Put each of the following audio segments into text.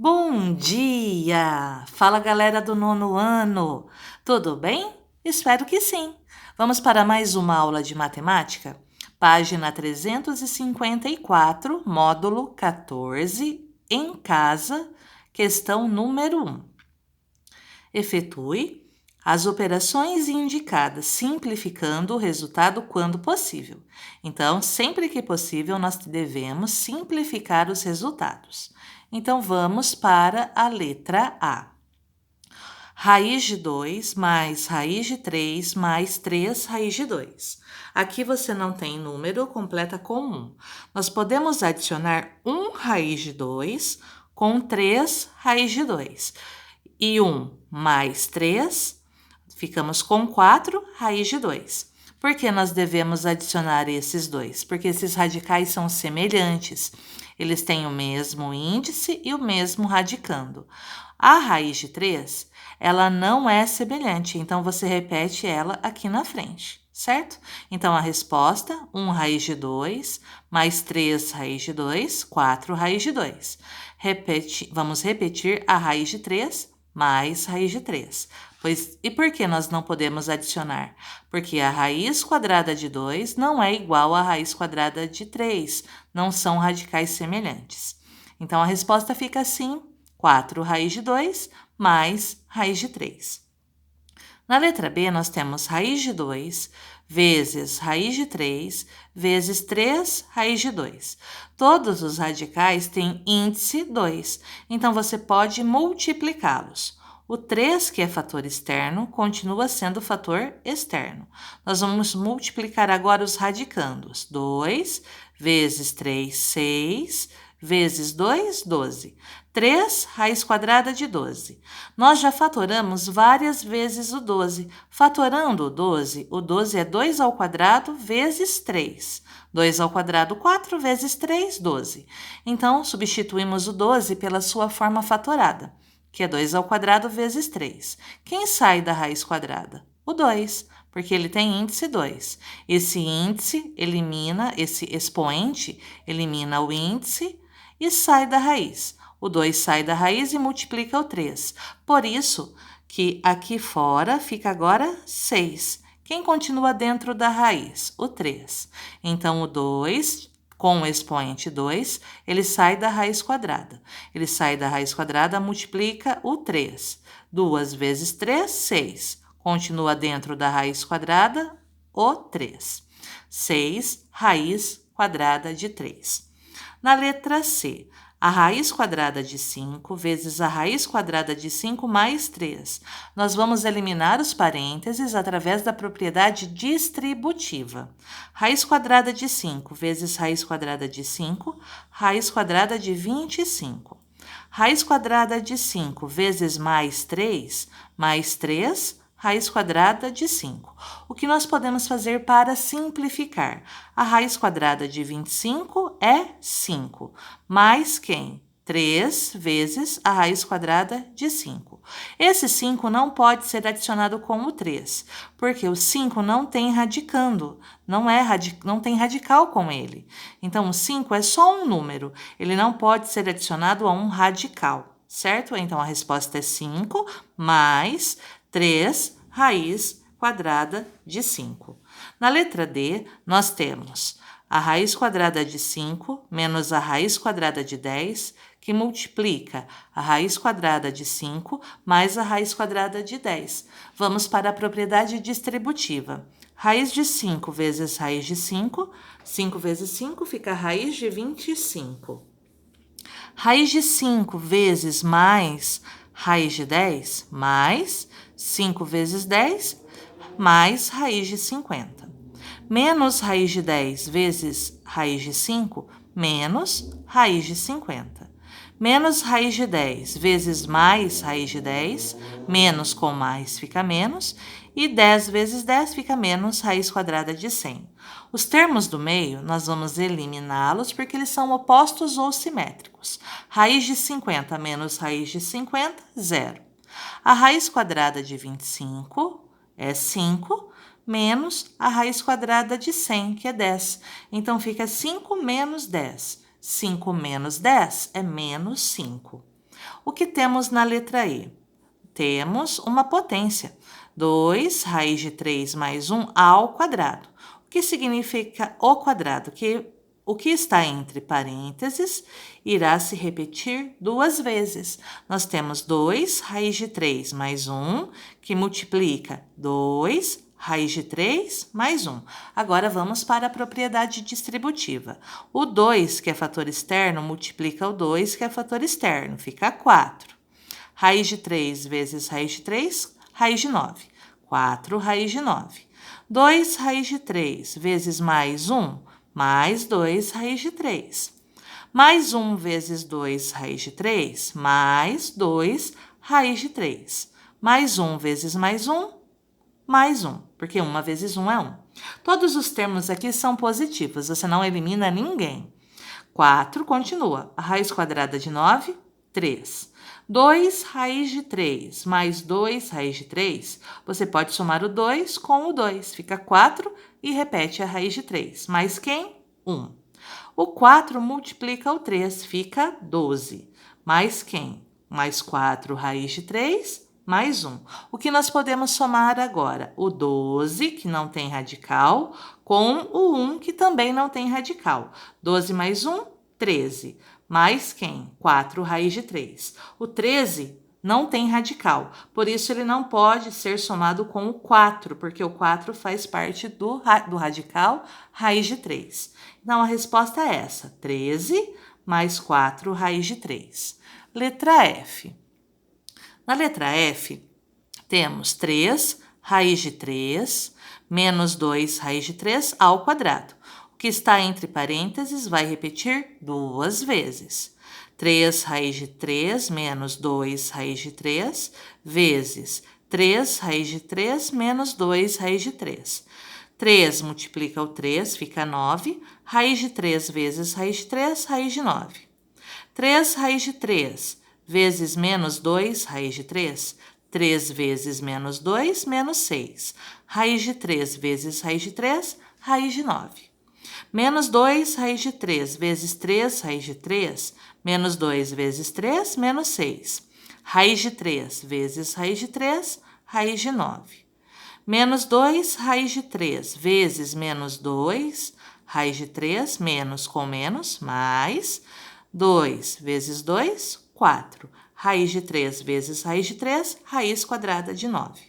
Bom dia! Fala galera do nono ano! Tudo bem? Espero que sim! Vamos para mais uma aula de matemática? Página 354, módulo 14, em casa, questão número 1. Efetue as operações indicadas, simplificando o resultado quando possível. Então, sempre que possível, nós devemos simplificar os resultados. Então, vamos para a letra A. Raiz de 2 mais raiz de 3 mais 3 raiz de 2. Aqui você não tem número, completa com 1. Nós podemos adicionar 1 raiz de 2 com 3 raiz de 2. E 1 mais 3, ficamos com 4 raiz de 2. Por que nós devemos adicionar esses dois? Porque esses radicais são semelhantes. Eles têm o mesmo índice e o mesmo radicando. A raiz de 3, ela não é semelhante, então você repete ela aqui na frente, certo? Então, a resposta, 1 raiz de 2, mais 3 raiz de 2, 4 raiz de 2. Vamos repetir a raiz de 3 mais raiz de 3. E por que nós não podemos adicionar? Porque a raiz quadrada de 2 não é igual à raiz quadrada de 3, não são radicais semelhantes. Então, a resposta fica assim, 4 raiz de 2 mais raiz de 3. Na letra B, nós temos raiz de 2 vezes raiz de 3 vezes 3 raiz de 2. Todos os radicais têm índice 2, então você pode multiplicá-los. O 3, que é fator externo, continua sendo fator externo. Nós vamos multiplicar agora os radicandos. 2 vezes 3, 6, vezes 2, 12. 3 raiz quadrada de 12. Nós já fatoramos várias vezes o 12. Fatorando o 12 é 2 ao quadrado vezes 3. 2 ao quadrado, 4 vezes 3, 12. Então, substituímos o 12 pela sua forma fatorada, que é 2 ao quadrado vezes 3. Quem sai da raiz quadrada? O 2, porque ele tem índice 2. Esse índice elimina, esse expoente elimina o índice e sai da raiz. O 2 sai da raiz e multiplica o 3. Por isso que aqui fora fica agora 6. Quem continua dentro da raiz? O 3. Então, o 2, com o expoente 2, ele sai da raiz quadrada. Ele sai da raiz quadrada, multiplica o 3. 2 vezes 3, 6. Continua dentro da raiz quadrada, o 3. 6 raiz quadrada de 3. Na letra C, a raiz quadrada de 5 vezes a raiz quadrada de 5 mais 3. Nós vamos eliminar os parênteses através da propriedade distributiva. Raiz quadrada de 5 vezes raiz quadrada de 5, raiz quadrada de 25. Raiz quadrada de 5 vezes mais 3, raiz quadrada de 5. O que nós podemos fazer para simplificar? A raiz quadrada de 25 é 5, mais quem? 3 vezes a raiz quadrada de 5. Esse 5 não pode ser adicionado com o 3, porque o 5 não tem radicando, não tem radical com ele. Então, o 5 é só um número, ele não pode ser adicionado a um radical, certo? Então, a resposta é 5 mais 3 raiz quadrada de 5. Na letra D, nós temos a raiz quadrada de 5 menos a raiz quadrada de 10, que multiplica a raiz quadrada de 5 mais a raiz quadrada de 10. Vamos para a propriedade distributiva. Raiz de 5 vezes raiz de 5, 5 vezes 5 fica raiz de 25. Raiz de 5 vezes mais raiz de 10, mais 5 vezes 10, mais raiz de 50. Menos raiz de 10 vezes raiz de 5, menos raiz de 50. Menos raiz de 10 vezes mais raiz de 10, menos com mais fica menos, e 10 vezes 10 fica menos raiz quadrada de 100. Os termos do meio, nós vamos eliminá-los porque eles são opostos ou simétricos. Raiz de 50 menos raiz de 50, zero. A raiz quadrada de 25 é 5, menos a raiz quadrada de 100, que é 10. Então, fica 5 menos 10. 5 menos 10 é menos 5. O que temos na letra E? Temos uma potência. 2 raiz de 3 mais 1 ao quadrado. O que significa o quadrado? O que está entre parênteses irá se repetir duas vezes. Nós temos 2 raiz de 3 mais 1, que multiplica 2 raiz de 3 mais 1. Agora vamos para a propriedade distributiva. O 2, que é fator externo, multiplica o 2, que é fator externo, fica 4. Raiz de 3 vezes raiz de 3, raiz de 9. 4 raiz de 9. 2 raiz de 3 vezes mais 1, mais 2 raiz de 3. Mais 1 vezes 2 raiz de 3, mais 2 raiz de 3. Mais 1 vezes mais 1, mais 1, porque 1 vezes 1 é 1. Todos os termos aqui são positivos, você não elimina ninguém. 4 continua. A raiz quadrada de 9, 3. 2 raiz de 3 mais 2 raiz de 3, você pode somar o 2 com o 2, fica 4 e repete a raiz de 3. Mais quem? 1. O 4 multiplica o 3, fica 12. Mais quem? Mais 4 raiz de 3, mais 1. O que nós podemos somar agora? O 12, que não tem radical, com o 1, que também não tem radical. 12 mais 1, 13. Mais quem? 4 raiz de 3. O 13 não tem radical, por isso ele não pode ser somado com o 4, porque o 4 faz parte do radical raiz de 3. Então, a resposta é essa, 13 mais 4 raiz de 3. Letra F. Na letra F, temos 3 raiz de 3 menos 2 raiz de 3 ao quadrado. O que está entre parênteses vai repetir duas vezes. 3 raiz de 3 menos 2 raiz de 3 vezes 3 raiz de 3 menos 2 raiz de 3. 3 multiplica o 3, fica 9. Raiz de 3 vezes raiz de 3, raiz de 9. 3 raiz de 3 vezes menos 2 raiz de 3. 3 vezes menos 2, menos 6. Raiz de 3 vezes raiz de 3, raiz de 9. Menos 2 raiz de 3 vezes 3 raiz de 3, menos 2 vezes 3, menos 6. Raiz de 3 vezes raiz de 3, raiz de 9. Menos 2 raiz de 3 vezes menos 2, raiz de 3, menos com menos, mais 2 vezes 2, 4. Raiz de 3 vezes raiz de 3, raiz quadrada de 9.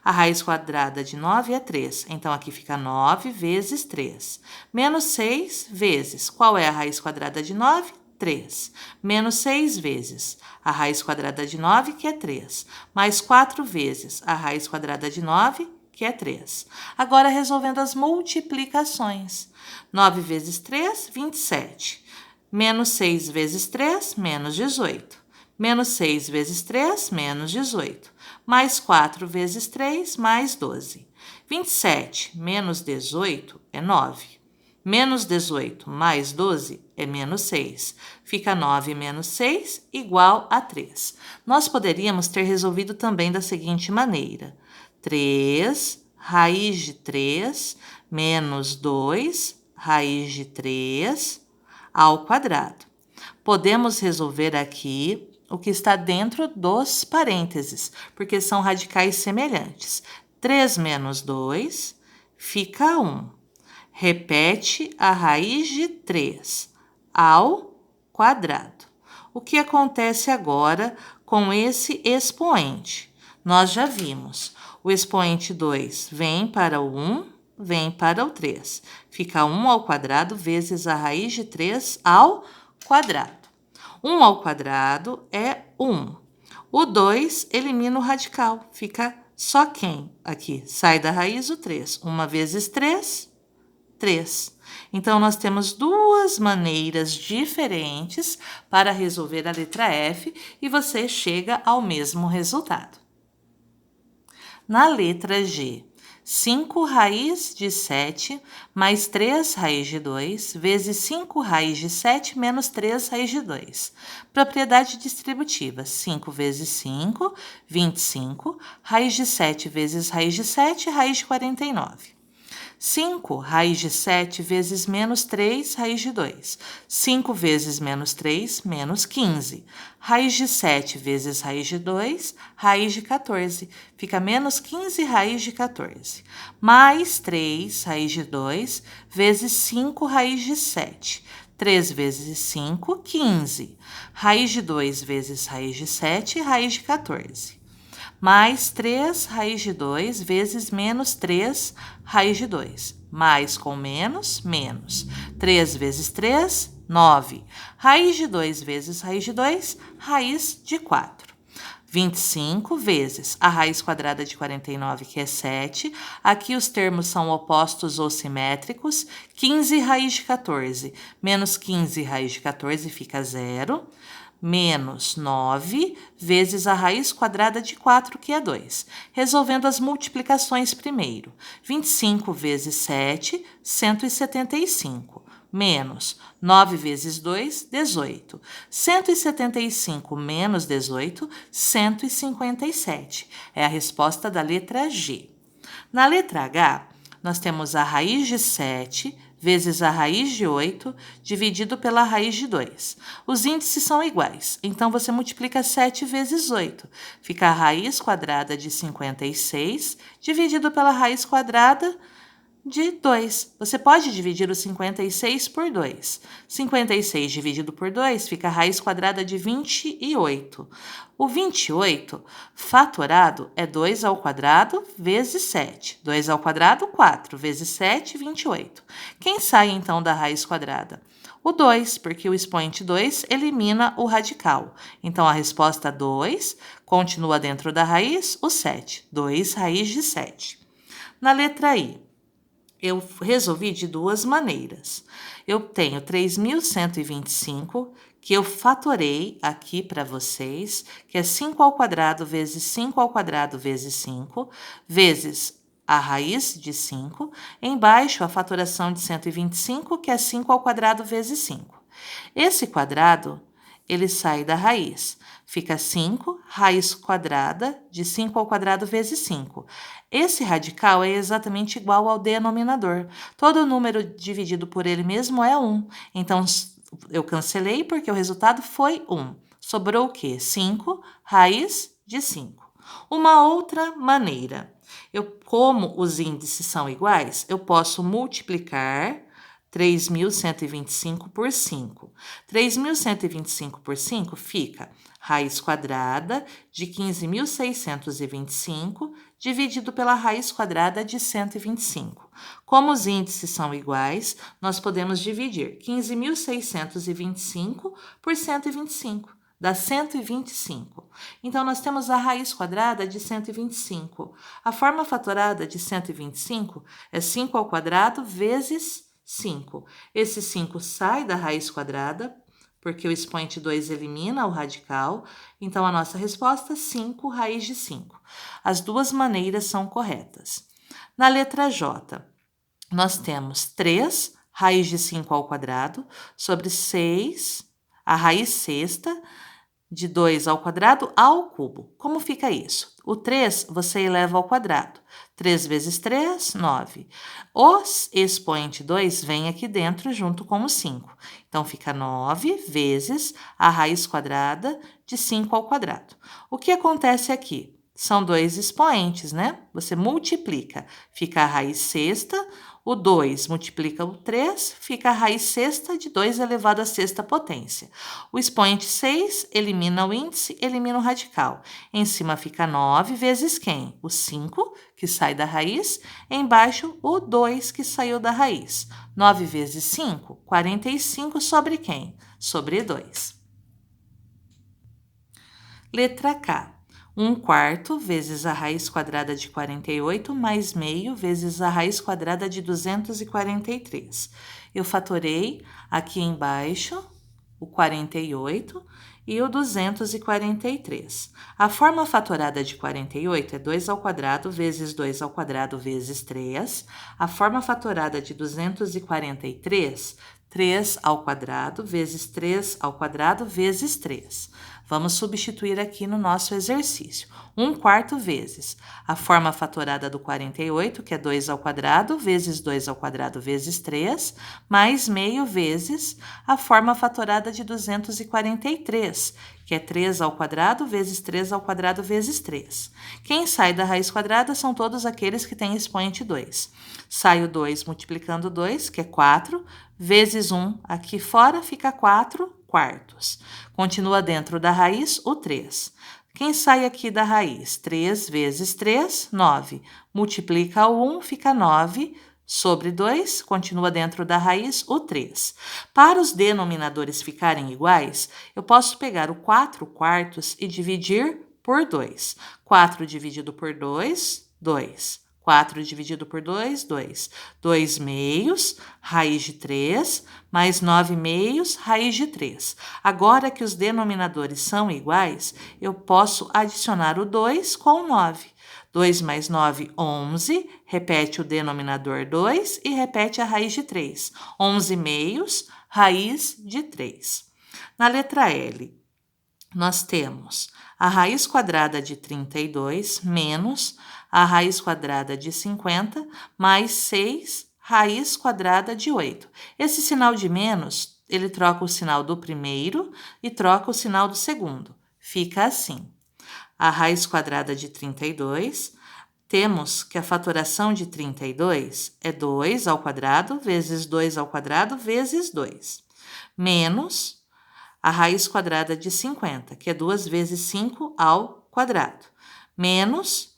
A raiz quadrada de 9 é 3, então aqui fica 9 vezes 3. Menos 6 vezes, qual é a raiz quadrada de 9? 3. Menos 6 vezes a raiz quadrada de 9, que é 3. Mais 4 vezes a raiz quadrada de 9, que é 3. Agora, resolvendo as multiplicações. 9 vezes 3, 27. Menos 6 vezes 3, menos 18. Menos 6 vezes 3, menos 18. Mais 4 vezes 3, mais 12. 27 menos 18 é 9. Menos 18 mais 12 é menos 6. Fica 9 menos 6 igual a 3. Nós poderíamos ter resolvido também da seguinte maneira. 3 raiz de 3 menos 2 raiz de 3 ao quadrado. Podemos resolver aqui o que está dentro dos parênteses, porque são radicais semelhantes. 3 menos 2 fica 1. Repete a raiz de 3 ao quadrado. O que acontece agora com esse expoente? Nós já vimos. O expoente 2 vem para o 1, vem para o 3. Fica 1 ao quadrado vezes a raiz de 3 ao quadrado. 1 ao quadrado é 1. O 2 elimina o radical. Fica só quem? Aqui, sai da raiz o 3. 1 vezes 3, 3. Então, nós temos duas maneiras diferentes para resolver a letra F e você chega ao mesmo resultado. Na letra G, 5 raiz de 7 mais 3 raiz de 2 vezes 5 raiz de 7 menos 3 raiz de 2. Propriedade distributiva, 5 vezes 5, 25, raiz de 7 vezes raiz de 7, raiz de 49. 5 raiz de 7 vezes menos 3 raiz de 2. 5 vezes menos 3, menos 15. Raiz de 7 vezes raiz de 2, raiz de 14. Fica menos 15 raiz de 14. Mais 3 raiz de 2 vezes 5 raiz de 7. 3 vezes 5, 15. Raiz de 2 vezes raiz de 7, raiz de 14. Mais 3 raiz de 2 vezes menos 3 raiz de 2. Mais com menos, menos. 3 vezes 3, 9. Raiz de 2 vezes raiz de 2, raiz de 4. 25 vezes a raiz quadrada de 49, que é 7. Aqui os termos são opostos ou simétricos. 15 raiz de 14 menos 15 raiz de 14 fica 0. Menos 9 vezes a raiz quadrada de 4, que é 2. Resolvendo as multiplicações primeiro. 25 vezes 7, 175. Menos 9 vezes 2, 18. 175 menos 18, 157. É a resposta da letra G. Na letra H, nós temos a raiz de 7 vezes a raiz de 8 dividido pela raiz de 2. Os índices são iguais, então você multiplica 7 vezes 8. Fica a raiz quadrada de 56 dividido pela raiz quadrada de 2. Você pode dividir o 56 por 2. 56 dividido por 2 fica a raiz quadrada de 28. O 28 fatorado é 2 ao quadrado vezes 7. 2 ao quadrado, 4. Vezes 7, 28. Quem sai, então, da raiz quadrada? O 2, porque o expoente 2 elimina o radical. Então, a resposta 2 continua dentro da raiz, o 7. 2 raiz de 7. Na letra I, eu resolvi de duas maneiras. Eu tenho 3.125, que eu fatorei aqui para vocês, que é 5 ao quadrado vezes 5 ao quadrado vezes 5, vezes a raiz de 5. Embaixo, a fatoração de 125, que é 5 ao quadrado vezes 5. Esse quadrado, ele sai da raiz. Fica 5 raiz quadrada de 5 ao quadrado vezes 5. Esse radical é exatamente igual ao denominador. Todo número dividido por ele mesmo é 1. Então, eu cancelei porque o resultado foi 1. Sobrou o quê? 5 raiz de 5. Uma outra maneira. Como os índices são iguais, eu posso multiplicar 3.125 por 5. 3.125 por 5 fica raiz quadrada de 15.625 dividido pela raiz quadrada de 125. Como os índices são iguais, nós podemos dividir 15.625 por 125. Dá 125. Então, nós temos a raiz quadrada de 125. A forma fatorada de 125 é 5 ao quadrado vezes 5. Esse 5 sai da raiz quadrada, porque o expoente 2 elimina o radical. Então, a nossa resposta é 5 raiz de 5. As duas maneiras são corretas. Na letra J, nós temos 3 raiz de 5 ao quadrado sobre 6, a raiz sexta, de 2 ao quadrado ao cubo. Como fica isso? O 3 você eleva ao quadrado. 3 vezes 3, 9. O expoente 2 vem aqui dentro junto com o 5. Então, fica 9 vezes a raiz quadrada de 5 ao quadrado. O que acontece aqui? São dois expoentes, né? Você multiplica. Fica a raiz sexta, o 2 multiplica o 3, fica a raiz sexta de 2 elevado à sexta potência. O expoente 6 elimina o índice, elimina o radical. Em cima fica 9 vezes quem? O 5, que sai da raiz. Embaixo, o 2, que saiu da raiz. 9 vezes 5, 45 sobre quem? Sobre 2. Letra K. 1/4 vezes a raiz quadrada de 48 mais meio vezes a raiz quadrada de 243. Eu fatorei aqui embaixo o 48 e o 243. A forma fatorada de 48 é 2 ao quadrado vezes 2 ao quadrado vezes 3. A forma fatorada de 243, 3 ao quadrado vezes 3 ao quadrado vezes 3. Vamos substituir aqui no nosso exercício. 1/4 vezes a forma fatorada do 48, que é 2 ao quadrado, vezes 2 ao quadrado vezes 3, mais meio vezes a forma fatorada de 243, que é 3 ao quadrado vezes 3 ao quadrado vezes 3. Quem sai da raiz quadrada são todos aqueles que têm expoente 2. Sai o 2 multiplicando 2, que é 4, vezes 1 aqui fora fica 4/4. Continua dentro da raiz o 3. Quem sai aqui da raiz? 3 vezes 3, 9. Multiplica o 1, fica 9 sobre 2, continua dentro da raiz o 3. Para os denominadores ficarem iguais, eu posso pegar o 4/4 e dividir por 2. 4 dividido por 2, 2. 4 dividido por 2, 2. 2 meios, raiz de 3, mais 9 meios, raiz de 3. Agora que os denominadores são iguais, eu posso adicionar o 2 com o 9. 2 mais 9, 11. Repete o denominador 2 e repete a raiz de 3. 11 meios, raiz de 3. Na letra L, nós temos a raiz quadrada de 32 menos a raiz quadrada de 50 mais 6 raiz quadrada de 8. Esse sinal de menos, ele troca o sinal do primeiro e troca o sinal do segundo. Fica assim. A raiz quadrada de 32, temos que a fatoração de 32 é 2 ao quadrado vezes 2 ao quadrado vezes 2, menos a raiz quadrada de 50, que é 2 vezes 5 ao quadrado, menos,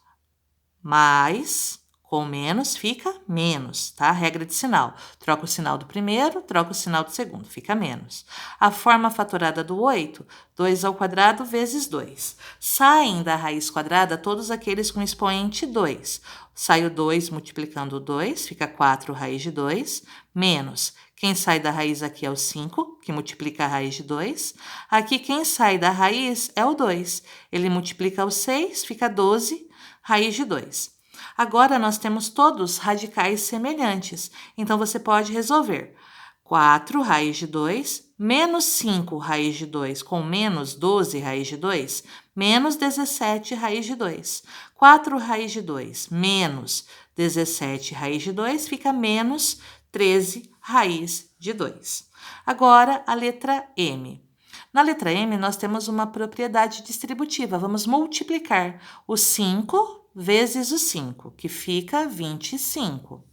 mais, com menos fica menos, tá? Regra de sinal. Troca o sinal do primeiro, troca o sinal do segundo, fica menos. A forma fatorada do 8, 2 ao quadrado vezes 2. Saem da raiz quadrada todos aqueles com expoente 2. Sai o 2 multiplicando o 2, fica 4 raiz de 2, menos. Quem sai da raiz aqui é o 5, que multiplica a raiz de 2. Aqui quem sai da raiz é o 2. Ele multiplica o 6, fica 12 raiz de 2. Agora, nós temos todos radicais semelhantes, então você pode resolver. 4 raiz de 2, menos 5 raiz de 2 com menos 12 raiz de 2, menos 17 raiz de 2. 4 raiz de 2 menos 17 raiz de 2 fica menos 13 raiz de 2. Agora, a letra M. Na letra M, nós temos uma propriedade distributiva. Vamos multiplicar o 5 vezes o 5, que fica 25.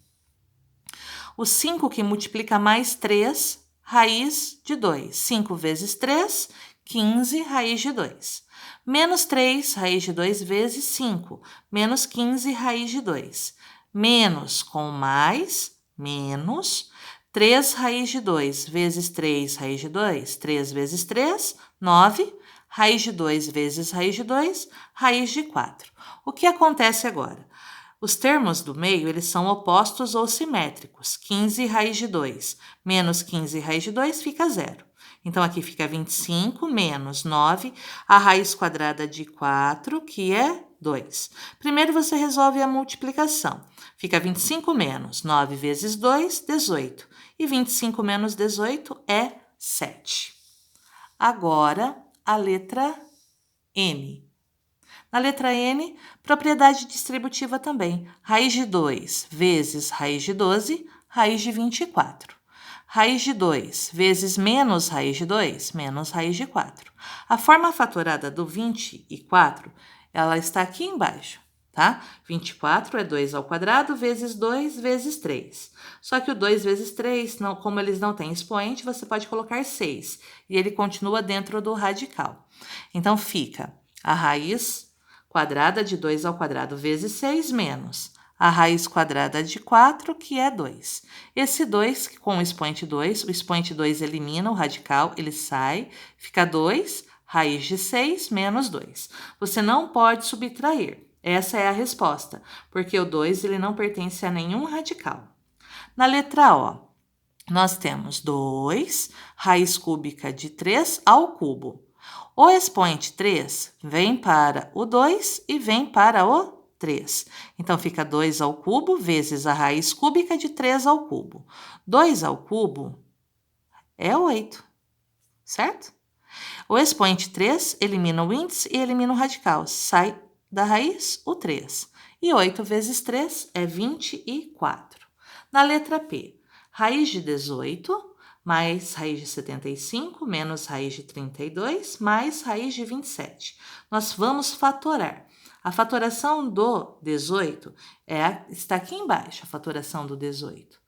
O 5 que multiplica mais 3, raiz de 2. 5 vezes 3, 15, raiz de 2. Menos 3, raiz de 2 vezes 5, menos 15, raiz de 2. Menos com mais, menos 3 raiz de 2 vezes 3 raiz de 2, 3 vezes 3, 9, raiz de 2 vezes raiz de 2, raiz de 4. O que acontece agora? Os termos do meio, eles são opostos ou simétricos. 15 raiz de 2 menos 15 raiz de 2 fica 0. Então, aqui fica 25 menos 9, a raiz quadrada de 4, que é 2. Primeiro, você resolve a multiplicação. Fica 25 menos 9 vezes 2, 18. E 25 menos 18 é 7. Agora, a letra N. Na letra N, propriedade distributiva também. Raiz de 2 vezes raiz de 12, raiz de 24. Raiz de 2 vezes menos raiz de 2, menos raiz de 4. A forma fatorada do 24, ela está aqui embaixo, tá? 24 é 2 ao quadrado vezes 2 vezes 3. Só que o 2 vezes 3, não, como eles não têm expoente, você pode colocar 6. E ele continua dentro do radical. Então, fica a raiz quadrada de 2 ao quadrado vezes 6 menos a raiz quadrada de 4, que é 2. Esse 2, com o expoente 2 elimina o radical, ele sai, fica 2, raiz de 6 menos 2. Você não pode subtrair. Essa é a resposta, porque o 2 ele não pertence a nenhum radical. Na letra O, nós temos 2, raiz cúbica de 3 ao cubo. O expoente 3 vem para o 2 e vem para o 3. Então, fica 2 ao cubo vezes a raiz cúbica de 3 ao cubo. 2 ao cubo é 8, certo? O expoente 3 elimina o índice e elimina o radical. Sai da raiz o 3. E 8 vezes 3 é 24. Na letra P, raiz de 18 mais raiz de 75 menos raiz de 32 mais raiz de 27. Nós vamos fatorar. A fatoração do 18 está aqui embaixo, a fatoração do 18.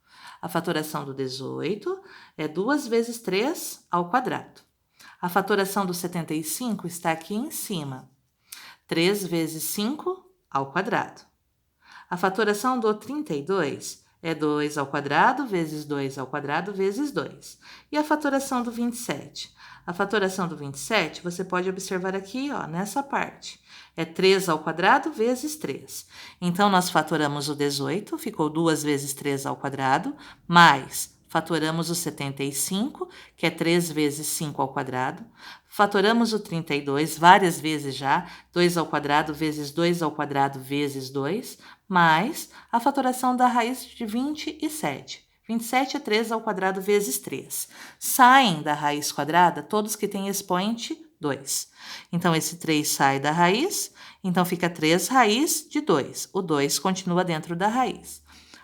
A fatoração do 18 é 2 vezes 3 ao quadrado. A fatoração do 75 está aqui em cima. 3 vezes 5 ao quadrado. A fatoração do 32 é 2 ao quadrado vezes 2 ao quadrado vezes 2. E a fatoração do 27? A fatoração do 27, você pode observar aqui, ó, nessa parte. É 3 ao quadrado vezes 3. Então, nós fatoramos o 18, ficou 2 vezes 3 ao quadrado, mais fatoramos o 75, que é 3 vezes 5 ao quadrado. Fatoramos o 32 várias vezes já, 2 ao quadrado vezes 2 ao quadrado vezes 2, mais a fatoração da raiz de 27. 27 é 3 ao quadrado vezes 3. Saem da raiz quadrada todos que têm expoente 2. Então, esse 3 sai da raiz, então fica 3 raiz de 2. O 2 continua dentro da raiz.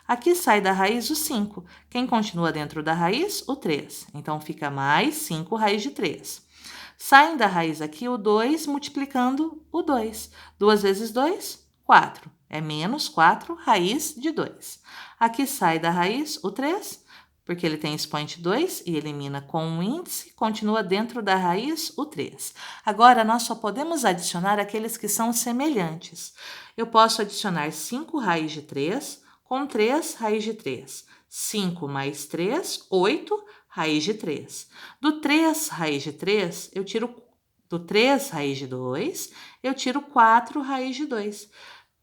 Aqui sai da raiz o 5. Quem continua dentro da raiz? O 3. Então, fica mais 5 raiz de 3. Saem da raiz aqui o 2 multiplicando o 2. 2 vezes 2, 4. É menos 4 raiz de 2. Aqui sai da raiz o 3, porque ele tem expoente 2 e elimina com o índice, continua dentro da raiz o 3. Agora, nós só podemos adicionar aqueles que são semelhantes. Eu posso adicionar 5 raiz de 3 com 3 raiz de 3. 5 mais 3, 8 raiz de 3. Do 3 raiz de 3, eu tiro do 3 raiz de 2, eu tiro 4 raiz de 2.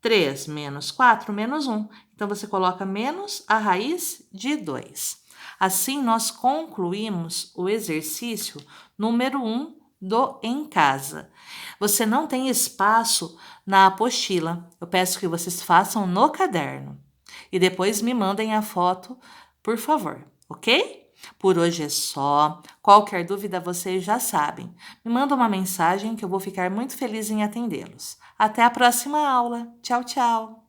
3 menos 4, menos 1. Então, você coloca menos a raiz de 2. Assim, nós concluímos o exercício número 1 do Em Casa. Você não tem espaço na apostila. Eu peço que vocês façam no caderno. E depois me mandem a foto, por favor, ok? Por hoje é só. Qualquer dúvida vocês já sabem. Me manda uma mensagem que eu vou ficar muito feliz em atendê-los. Até a próxima aula. Tchau, tchau!